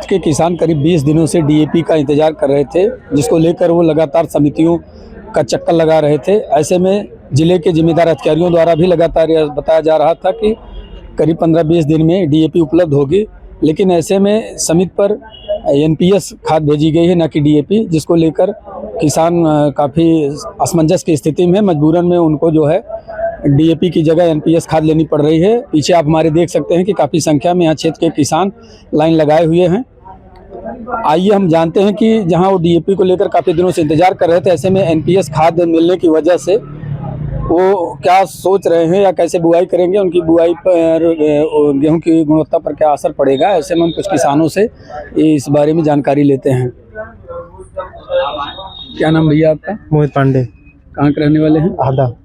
के किसान करीब 20 दिनों से डीएपी का इंतजार कर रहे थे, जिसको लेकर वो लगातार समितियों का चक्कर लगा रहे थे। ऐसे में जिले के जिम्मेदार अधिकारियों द्वारा भी लगातार यह बताया जा रहा था कि करीब 15-20 दिन में डीएपी उपलब्ध होगी, लेकिन ऐसे में समिति पर एनपीएस खाद भेजी गई है, न कि डीएपी, जिसको लेकर किसान काफ़ी असमंजस की स्थिति में, मजबूरन में उनको जो है डीएपी की जगह एनपीएस खाद लेनी पड़ रही है। पीछे आप हमारे देख सकते हैं कि काफ़ी संख्या में यहाँ क्षेत्र के किसान लाइन लगाए हुए हैं। आइए हम जानते हैं कि जहां वो डीएपी को लेकर काफ़ी दिनों से इंतजार कर रहे थे, ऐसे में एनपीएस खाद मिलने की वजह से वो क्या सोच रहे हैं या कैसे बुआई करेंगे, उनकी बुआई पर गेहूं की गुणवत्ता पर क्या असर पड़ेगा। ऐसे में हम कुछ किसानों से इस बारे में जानकारी लेते हैं। क्या नाम भैया आपका? मोहित पांडे। कहाँ के रहने वाले हैं? आधा।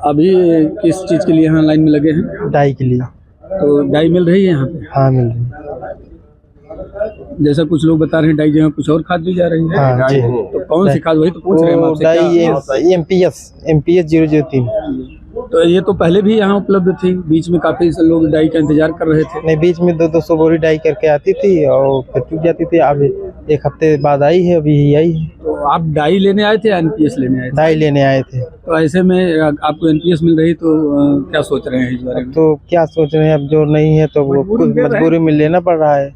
अभी किस चीज़ के लिए यहाँ लाइन में लगे हैं? डाई के लिए। तो डाई मिल रही है यहाँ पे? हाँ मिल रही है। जैसा कुछ लोग बता रहे हैं डाई जगह कुछ और खाद भी जा रही है। हाँ जी। तो कौन सी खाद? वही तो पूछ रहे हैं हम आपसे। Die MPS 003। तो ये तो पहले भी यहाँ उपलब्ध थी, बीच में काफी लोग डाई का इंतजार कर रहे थे। नहीं, बीच में 200 बोरी डाई करके आती थी और फिर चुक जाती थी। अब 1 हफ्ते बाद आई है, अभी ही आई है। तो आप डाई लेने आए थे या एनपीएस लेने आए थे? डाई लेने आए थे। तो ऐसे में आपको एनपीएस मिल रही तो क्या सोच रहे हैं इस बारे में? तो क्या सोच रहे हैं, अब जो नहीं है तो वो मजबूरी में लेना पड़ रहा है।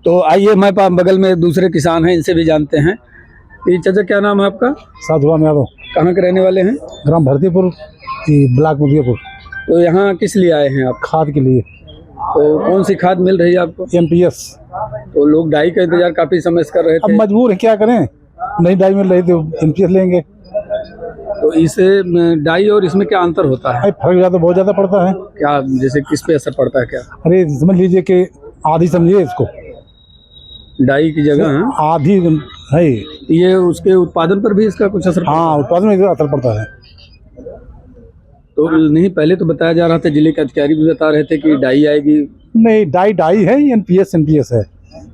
तो आइए, हमारे पास बगल में दूसरे किसान हैं, इनसे भी जानते हैं। चाचा क्या नाम है आपका? साधुराम यादव। कहाँ के रहने वाले हैं? ग्राम भरतीपुर, ब्लॉक मुदियापुर। तो यहाँ किस लिए आए हैं आप? खाद के लिए। तो कौन सी खाद मिल रही है आपको? एमपीएस। तो लोग डाई का इंतजार काफी समय से कर रहे थे। अब मजबूर है, क्या करें, नहीं डाई मिल रही तो एमपीएस लेंगे। तो इसे डाई और इसमें क्या अंतर होता है? फर्क ज़्यादा, बहुत ज़्यादा पड़ता है। क्या, जैसे किस पे असर पड़ता है क्या? अरे समझ लीजिए कि आधी, समझिए इसको, डाई की जगह आधी है ये, उसके उत्पादन पर भी इसका कुछ असर? हाँ, उत्पादन में असर पड़ता है। तो नहीं, पहले तो बताया जा रहा था, जिले के अधिकारी भी बता रहे थे कि डाई आएगी। नहीं, डाई है, एनपीएस है।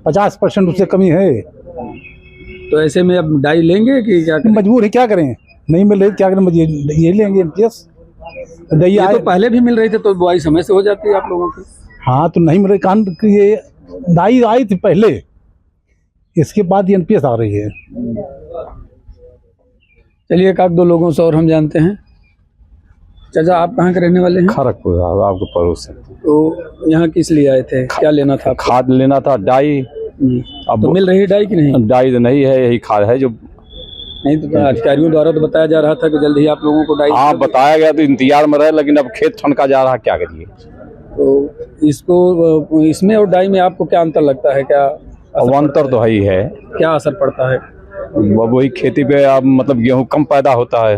50% उससे कमी है। तो ऐसे में अब डाई लेंगे कि क्या करें? मजबूर है, क्या करें, नहीं मिल रही क्या करें, ये लेंगे एमपीएस। डाई तो पहले भी मिल रही थी, तो बुआई समय से हो जाती है आप लोगों की। हाँ, तो नहीं मिल रही, कान ये डाई आई थी पहले, इसके बाद एनपीएस आ रही है। चलिए, एक आध दो लोगों से और हम जानते हैं। चाचा आप कहाँ के रहने वाले हैं? खड़गपुर, आपके पड़ोस से। तो यहाँ किस लिए आए थे, क्या लेना था? खाद लेना था, डाई। अब तो मिल रही है डाई कि नहीं? डाई तो नहीं है, यही खाद है जो नहीं। तो अधिकारियों द्वारा तो बताया जा रहा था कि जल्द ही आप लोगों को डाई। हाँ, बताया गया, तो इंतजार में रहे, लेकिन अब खेत ठनका जा रहा, क्या करिए। तो इसको, इसमें और डाई में आपको क्या अंतर लगता है? क्या अंतर तो है ही है। क्या असर पड़ता है? वही खेती पे अब मतलब गेहूं कम पैदा होता है।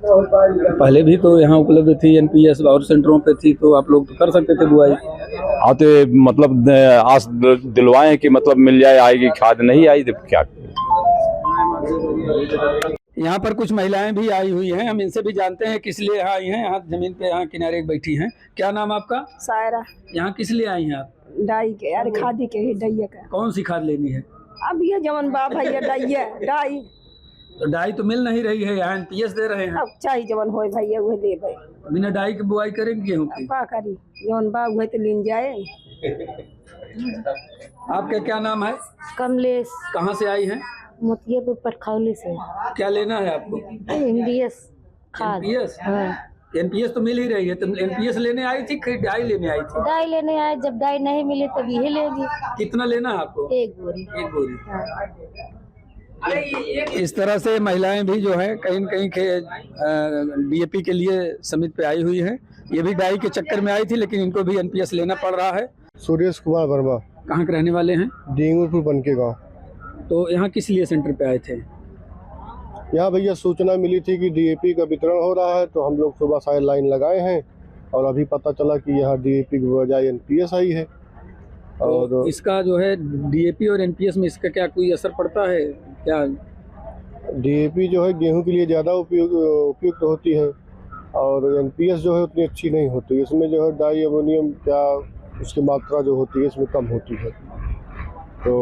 पहले भी तो यहाँ उपलब्ध थी एनपीएस, और सेंटरों पे थी, तो आप लोग तो कर सकते थे बुआई। आते मतलब आस दिलवाए कि मतलब मिल जाए, आएगी खाद, नहीं आई तो क्या। यहाँ पर कुछ महिलाएं भी आई हुई हैं, हम इनसे भी जानते हैं किस लिए यहाँ आई हैं। यहाँ जमीन पे, यहाँ किनारे एक बैठी हैं। क्या नाम आपका? सायरा। यहाँ किस लिए आई हैं आप? डाई के, अरे खादी के, डाई का। कौन सी खाद लेनी है? अब ये जमन बा भैया डाई। तो डाई तो मिल नहीं रही है, यहाँ एनपीएस दे रहे हैं। अब चाहे जमन होए भैया वह ले भाई। बिना डाई के बुआई करेंगे गेहूँ की? का करी, जमन बा वह तो लीन जाए। आपका क्या नाम है? कमलेश। कहाँ से आई हैं? मोतियापुर पटखौली से। क्या लेना है आपको? एमपीएस खाद। एनपीएस? हाँ। एनपीएस तो मिल ही रही है, तो एनपीएस लेने आई थी कि डाई लेने आई थी? डाई लेने आए, जब डाई नहीं मिली तब यही लेगी। कितना लेना है आपको? 1 बोरी। 1 बोरी। हाँ। इस तरह से महिलाएं भी जो है कहीं न कहीं डीएपी के लिए समिति पे आई हुई हैं। ये भी डाई के चक्कर में आई थी, लेकिन इनको भी एनपीएस लेना पड़ रहा है। सुरेश कुमार वर्मा। कहाँ के रहने वाले हैं? डेंगूपुर बनके गाँव। तो यहाँ किस लिए सेंटर पे आए थे? यहाँ भैया सूचना मिली थी कि डीएपी का वितरण हो रहा है, तो हम लोग सुबह सारे लाइन लगाए हैं और अभी पता चला कि यहाँ डीएपी की बजाय एनपीएस आई है। और तो इसका जो है डीएपी और एनपीएस में इसका क्या कोई असर पड़ता है क्या? डीएपी जो है गेहूं के लिए ज़्यादा उपयुक्त होती है और एनपीएस जो है उतनी अच्छी नहीं होती। इसमें जो है डाई अमोनियम क्या उसकी मात्रा जो होती है इसमें कम होती है। तो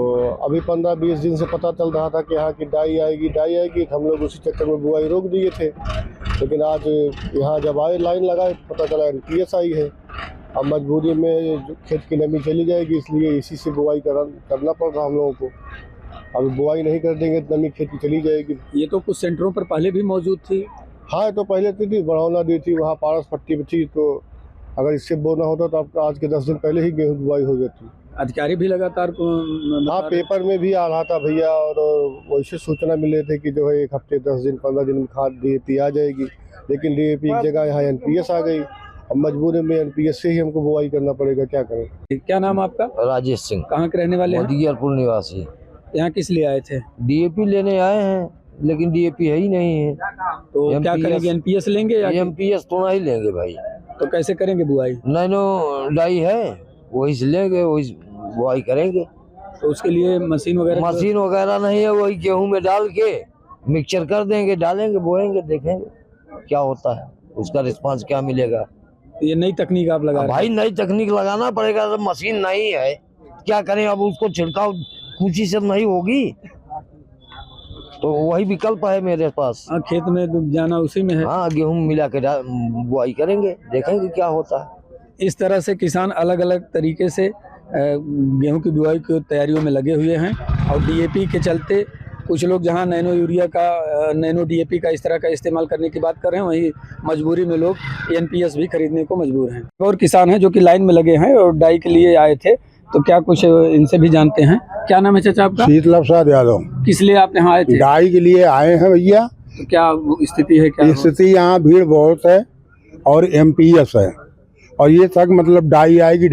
अभी 15-20 दिन से पता चल रहा था कि हाँ कि डाई आएगी तो हम लोग उसी चक्कर में बुआई रोक दिए थे। लेकिन आज यहाँ जब आए लाइन लगाए तो पता चला NPS आई है। अब मजबूरी में जो खेत की नमी चली जाएगी, इसलिए इसी से बुआई करना पड़ रहा हम लोगों को। अभी बुआई नहीं कर देंगे तो नमी खेत की चली जाएगी। ये तो कुछ सेंटरों पर पहले भी मौजूद थी। हाँ, तो पहले थी बढ़ौना दी थी, वहाँ पारस पट्टी में थी। तो अगर इससे बोना होता तो आपका आज के 10 दिन पहले ही गेहूँ बुआई हो जाती। अधिकारी भी लगातार हाँ, पेपर में भी आ रहा था भैया, और वैसे सूचना मिले थे कि जो है 1 हफ्ते 10 दिन 15 दिन में खाद DAP आ जाएगी। लेकिन DAP की जगह यहाँ NPS आ गई। अब मजबूरी में NPS से ही हमको बुआई करना पड़ेगा, क्या करें। क्या नाम आपका? राजेश सिंह, कहाँ के रहने वाले हैं? मोदीगियारपुर निवासी। यहाँ किस लिए आए थे? DAP लेने आए हैं, लेकिन DAP है ही नहीं है। तो क्या करेंगे, NPS लेंगे या MPS तो नहीं लेंगे भाई। तो कैसे करेंगे बुआई? नैनो डाई है, वही से लेंगे, वही बुआई करेंगे। तो उसके लिए मशीन वगैरह नहीं है, वही गेहूं में डाल के मिक्सचर कर देंगे, डालेंगे, बोएंगे, देखेंगे क्या होता है, उसका रिस्पांस क्या मिलेगा। तो ये नई तकनीक आप लगा रहे हैं? भाई नई तकनीक लगाना पड़ेगा, तो मशीन नहीं है, क्या करें। अब उसको छिड़काव कुची से नहीं होगी, तो वही विकल्प है मेरे पास। हाँ, खेत में डूब जाना उसी में है। हाँ, गेहूं मिला के बुआई करेंगे, देखेंगे क्या होता है। इस तरह से किसान अलग अलग तरीके से गेहूं की बुआई की तैयारियों में लगे हुए हैं। और DAP के चलते कुछ लोग जहां नैनो DAP का इस तरह का इस्तेमाल करने की बात कर रहे हैं, वहीं मजबूरी में लोग NPS भी खरीदने को मजबूर हैं। और किसान हैं जो कि लाइन में लगे हैं और डाई के लिए आए थे, तो क्या कुछ इनसे भी जानते हैं। क्या नाम है चाचा आपका? शीतल प्रसाद यादव। किस लिए आप यहाँ आए थे? डाई के लिए आए हैं भैया। तो क्या स्थिति है? क्या स्थिति यहाँ भीड़ बहुत है और MPS है, और ये तक मतलब डाई आएगी।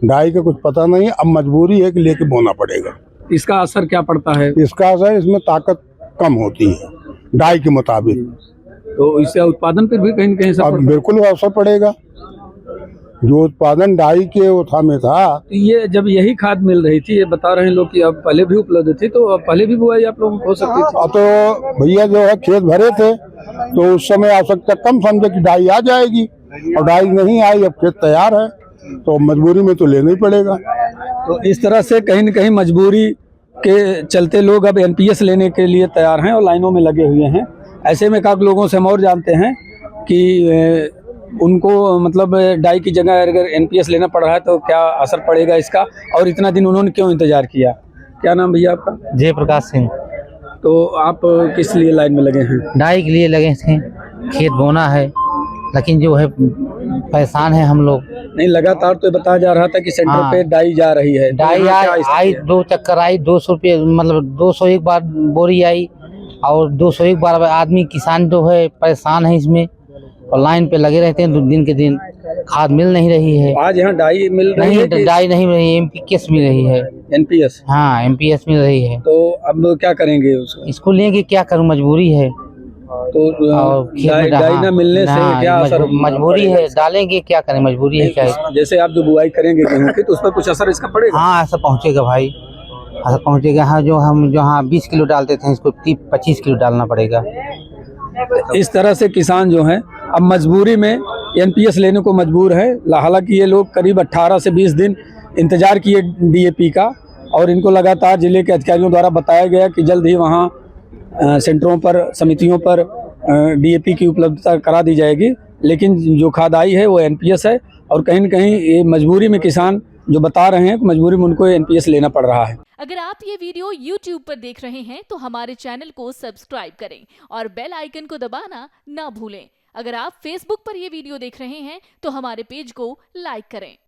डाई का कुछ पता नहीं, अब मजबूरी है कि लेके बोना पड़ेगा। इसका असर क्या पड़ता है? इसका असर, इसमें ताकत कम होती है डाई के मुताबिक, तो इससे उत्पादन पर भी कहीं न कहीं अब बिल्कुल असर पड़ेगा। जो उत्पादन डाई के ओथा में था, तो ये जब यही खाद मिल रही थी, ये बता रहे हैं लोग कि अब पहले भी उपलब्ध थी, तो अब पहले भी बुआई आप लोगों को हो सकती थी। अब तो भैया जो है खेत भरे थे, तो उस समय आवश्यकता कम समझे कि डाई आ जाएगी, और डाई नहीं आई। अब खेत तैयार है, तो मजबूरी में तो लेना ही पड़ेगा। तो इस तरह से कहीं न कहीं मजबूरी के चलते लोग अब NPS लेने के लिए तैयार हैं और लाइनों में लगे हुए हैं। ऐसे में काफ़ी लोगों से हम और जानते हैं कि उनको मतलब डाई की जगह अगर NPS लेना पड़ रहा है तो क्या असर पड़ेगा इसका, और इतना दिन उन्होंने क्यों इंतजार किया। क्या नाम भैया आपका? जयप्रकाश सिंह। तो आप किस लिए लाइन में लगे हैं? डाई के लिए लगे थे, खेत बोना है, लेकिन जो है परेशान है हम लोग। नहीं, लगातार तो बताया जा रहा था कि सेंटर पे डाई जा रही है। डाई आई 2 चक्कर आई, 200 रुपये, मतलब 201 बार बोरी आई, और 201 बार आदमी किसान जो है परेशान है इसमें, और लाइन पे लगे रहते हैं दिन के दिन। खाद मिल नहीं रही है। आज यहाँ डाई मिल रही है? डाई नहीं मिल रही है, MPS मिल रही है। NPS? हाँ, MPS मिल रही है। तो अब क्या करेंगे उसको? इसको लेंगे, क्या करूँ, मजबूरी है। तो डाई न मिलने से क्या असर? मजबूरी है, डालेंगे, क्या करें, मजबूरी है। क्या जैसे आप जो बुआई करेंगे गेहूं की, तो उस पर कुछ असर इसका पड़ेगा? हाँ, ऐसा पहुँचेगा भाई, ऐसा पहुँचेगा। हाँ, जो हम 20 किलो डालते थे, इसको 25 किलो डालना पड़ेगा। इस तरह से किसान जो है अब मजबूरी में NPS लेने को मजबूर है। हालांकि ये लोग करीब 18 से 20 दिन इंतजार किए DAP का, और इनको लगातार जिले के अधिकारियों द्वारा बताया गया कि जल्द ही वहाँ सेंटरों पर, समितियों पर DAP की उपलब्धता करा दी जाएगी। लेकिन जो खाद आई है वो NPS है, और कहीं न कहीं ये मजबूरी में किसान जो बता रहे हैं, मजबूरी में उनको NPS लेना पड़ रहा है। अगर आप ये वीडियो YouTube पर देख रहे हैं तो हमारे चैनल को सब्सक्राइब करें और बेल आइकन को दबाना ना भूलें। अगर आप Facebook पर ये वीडियो देख रहे हैं तो हमारे पेज को लाइक करें।